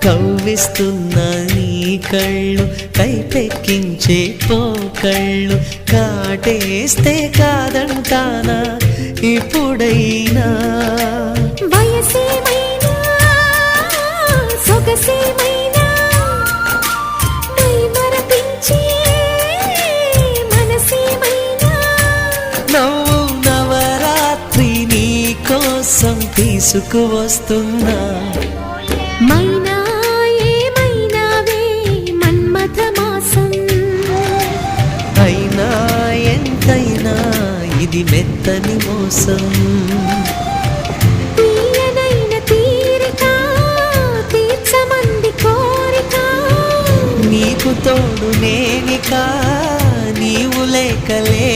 కవ్విస్తున్న నీ కళ్ళు కైపెక్కించే పోకళ్ళు కాటేస్తే కాదంటానా ఇప్పుడైనా వయసేమైనా సొగసేమైనా మరపించే మనసేమైనా నవ్వు నవరాత్రి నీ కోసం తీసుకువస్తున్నా మైనా ఏమైనావే మన్మథ మాసం అయినా ఎంతైనా ఇది మెత్తని మోసం తీయనైన తీరిక తీర్చమంది కోరిక నీకు తోడు నేనిక నీవు లేకలే